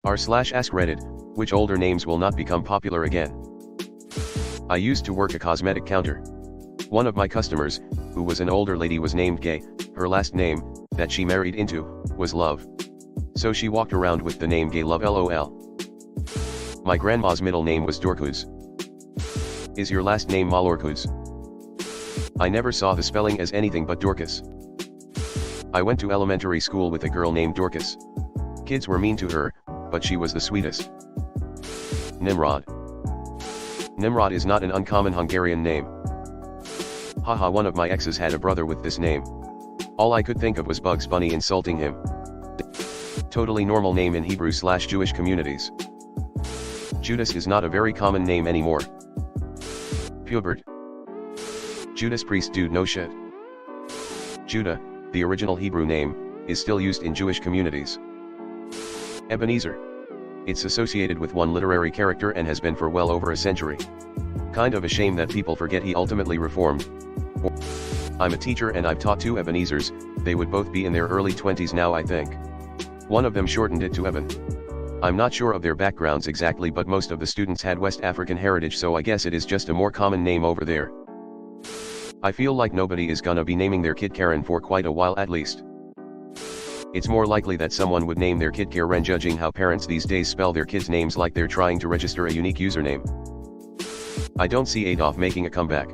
r/AskReddit, which older names will not become popular again. I used to work a cosmetic counter. One of my customers, who was an older lady, was named Gay. Her last name, that she married into, was Love. So she walked around with the name Gay Love LOL. My grandma's middle name was Dorcuz. Is your last name Malorcuz? I never saw the spelling as anything but Dorcas. I went to elementary school with a girl named Dorcas. Kids were mean to her, but she was the sweetest. Nimrod. Nimrod is not an uncommon Hungarian name. Haha, one of my exes had a brother with this name. All I could think of was Bugs Bunny insulting him. Totally normal name in Hebrew/Jewish communities. Judas is not a very common name anymore. Pubert. Judas Priest, dude, no shit. Judah, the original Hebrew name, is still used in Jewish communities. Ebenezer. It's associated with one literary character and has been for well over a century. Kind of a shame that people forget he ultimately reformed. I'm a teacher and I've taught two Ebenezers. They would both be in their early 20s now, I think. One of them shortened it to Evan. I'm not sure of their backgrounds exactly, but most of the students had West African heritage, so I guess it is just a more common name over there. I feel like nobody is gonna be naming their kid Karen for quite a while at least. It's more likely that someone would name their kid Karen, judging how parents these days spell their kids' names like they're trying to register a unique username. I don't see Adolf making a comeback.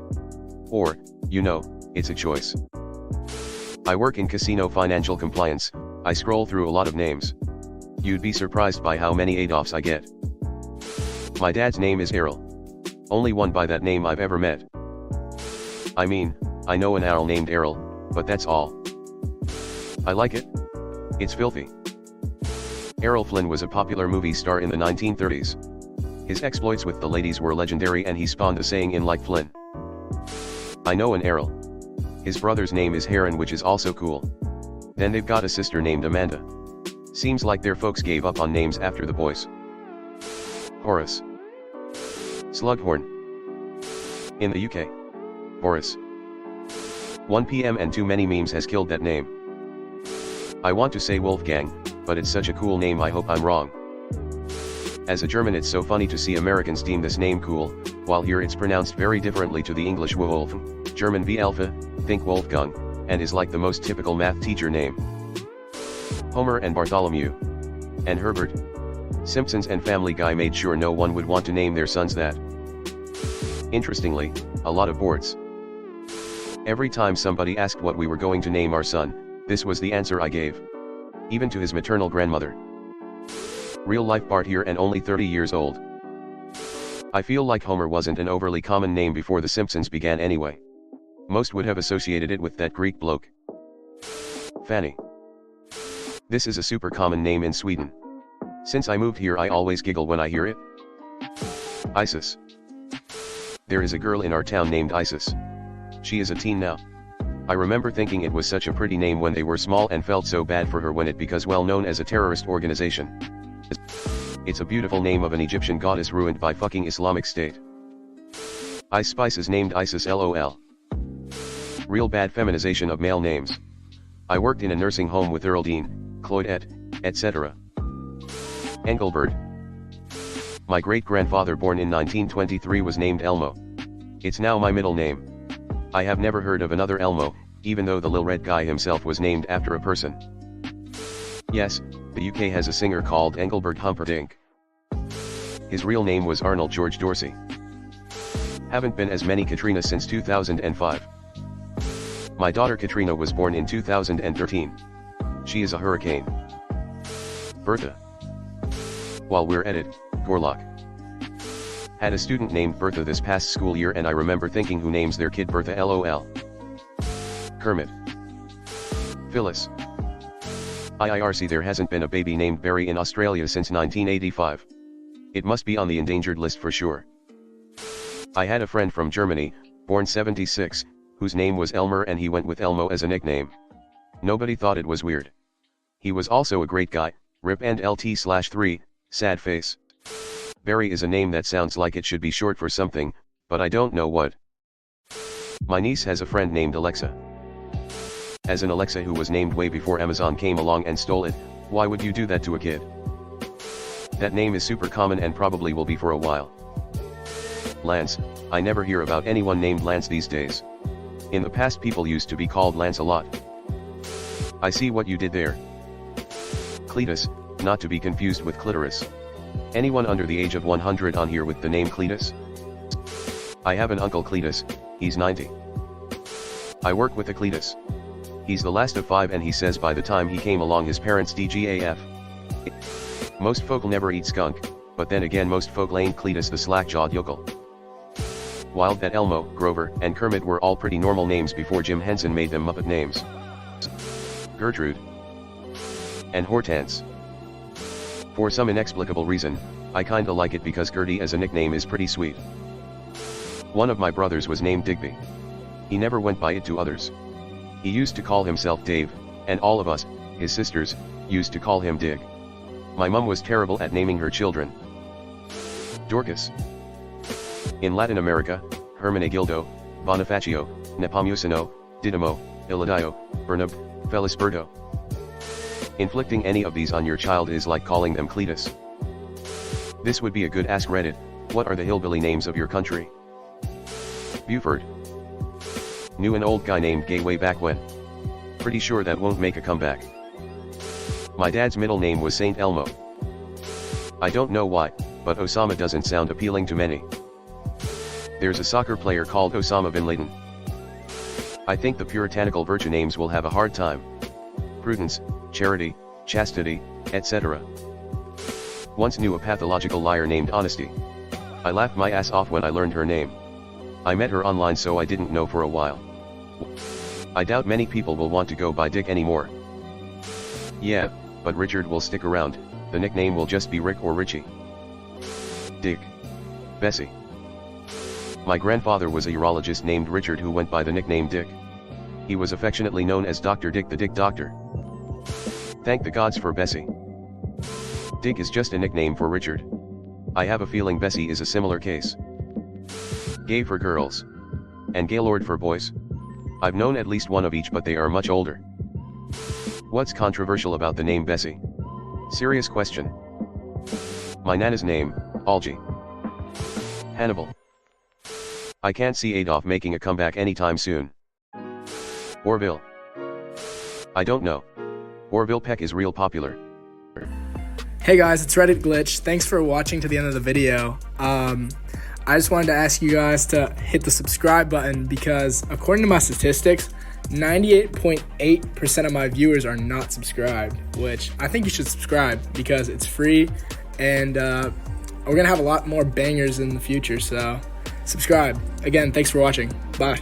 Or, you know, it's a choice. I work in casino financial compliance. I scroll through a lot of names. You'd be surprised by how many Adolfs I get. My dad's name is Errol. Only one by that name I've ever met. I mean, I know an Errol named Errol, but that's all. I like it. It's filthy. Errol Flynn was a popular movie star in the 1930s. His exploits with the ladies were legendary and he spawned a saying in like Flynn. I know an Errol. His brother's name is Heron, which is also cool. Then they've got a sister named Amanda. Seems like their folks gave up on names after the boys. Horace. Slughorn. In the UK. Boris. 1 PM and too many memes has killed that name. I want to say Wolfgang, but it's such a cool name, I hope I'm wrong. As a German, it's so funny to see Americans deem this name cool, while here it's pronounced very differently to the English Wolf, German wie Elfe, think Wolfgang, and is like the most typical math teacher name. Homer and Bartholomew. And Herbert. Simpsons and Family Guy made sure no one would want to name their sons that. Interestingly, a lot of boards. Every time somebody asked what we were going to name our son, this was the answer I gave. Even to his maternal grandmother. Real life Bart here and only 30 years old. I feel like Homer wasn't an overly common name before The Simpsons began anyway. Most would have associated it with that Greek bloke. Fanny. This is a super common name in Sweden. Since I moved here I always giggle when I hear it. Isis. There is a girl in our town named Isis. She is a teen now. I remember thinking it was such a pretty name when they were small and felt so bad for her when it became well known as a terrorist organization. It's a beautiful name of an Egyptian goddess ruined by fucking Islamic State. Ice Spice is named Isis LOL. Real bad feminization of male names. I worked in a nursing home with Earldine, Claudette, etc. Engelbert. My great-grandfather born in 1923 was named Elmo. It's now my middle name. I have never heard of another Elmo, even though the Lil Red Guy himself was named after a person. Yes, the UK has a singer called Engelbert Humperdinck. His real name was Arnold George Dorsey. Haven't been as many Katrina since 2005. My daughter Katrina was born in 2013. She is a hurricane. Bertha. While we're at it, Gorlock. Had a student named Bertha this past school year and I remember thinking, who names their kid Bertha LOL? Kermit. Phyllis. IIRC. There hasn't been a baby named Barry in Australia since 1985. It must be on the endangered list for sure. I had a friend from Germany, born 76, whose name was Elmer and he went with Elmo as a nickname. Nobody thought it was weird. He was also a great guy, RIP and LT/3, sad face. Barry is a name that sounds like it should be short for something, but I don't know what. My niece has a friend named Alexa. As an Alexa who was named way before Amazon came along and stole it, why would you do that to a kid? That name is super common and probably will be for a while. Lance, I never hear about anyone named Lance these days. In the past people used to be called Lance a lot. I see what you did there. Cletus, not to be confused with clitoris. Anyone under the age of 100 on here with the name Cletus? I have an uncle Cletus, he's 90. I work with a Cletus. He's the last of 5 and he says by the time he came along his parents DGAF. Most folk never eat skunk, but then again most folk ain't Cletus the slack-jawed yokel. Wild that Elmo, Grover, and Kermit were all pretty normal names before Jim Henson made them Muppet names. Gertrude. And Hortense. For some inexplicable reason, I kinda like it because Gertie as a nickname is pretty sweet. One of my brothers was named Digby. He never went by it to others. He used to call himself Dave, and all of us, his sisters, used to call him Dig. My mum was terrible at naming her children. Dorcas. In Latin America, Hermenegildo, Bonifacio, Nepomuceno, Didymo, Iladio, Bernab, Felisberto. Inflicting any of these on your child is like calling them Cletus. This would be a good Ask Reddit, what are the hillbilly names of your country? Buford. Knew an old guy named Gay way back when. Pretty sure that won't make a comeback. My dad's middle name was Saint Elmo. I don't know why, but Osama doesn't sound appealing to many. There's a soccer player called Osama bin Laden. I think the puritanical virtue names will have a hard time. Prudence, charity, chastity, etc. Once knew a pathological liar named Honesty. I laughed my ass off when I learned her name. I met her online so I didn't know for a while. I doubt many people will want to go by Dick anymore. Yeah, but Richard will stick around, the nickname will just be Rick or Richie. Dick. Bessie. My grandfather was a urologist named Richard who went by the nickname Dick. He was affectionately known as Dr. Dick the Dick Doctor. Thank the gods for Bessie. Dick is just a nickname for Richard. I have a feeling Bessie is a similar case. Gay for girls. And Gaylord for boys. I've known at least one of each but they are much older. What's controversial about the name Bessie? Serious question. My nana's name, Algie. Hannibal. I can't see Adolf making a comeback anytime soon. Orville. I don't know. Orville Peck is real popular. Hey guys, it's Reddit Glitch. Thanks for watching to the end of the video. I just wanted to ask you guys to hit the subscribe button because according to my statistics, 98.8% of my viewers are not subscribed, which I think you should subscribe because it's free and we're going to have a lot more bangers in the future, so subscribe. Again, thanks for watching. Bye.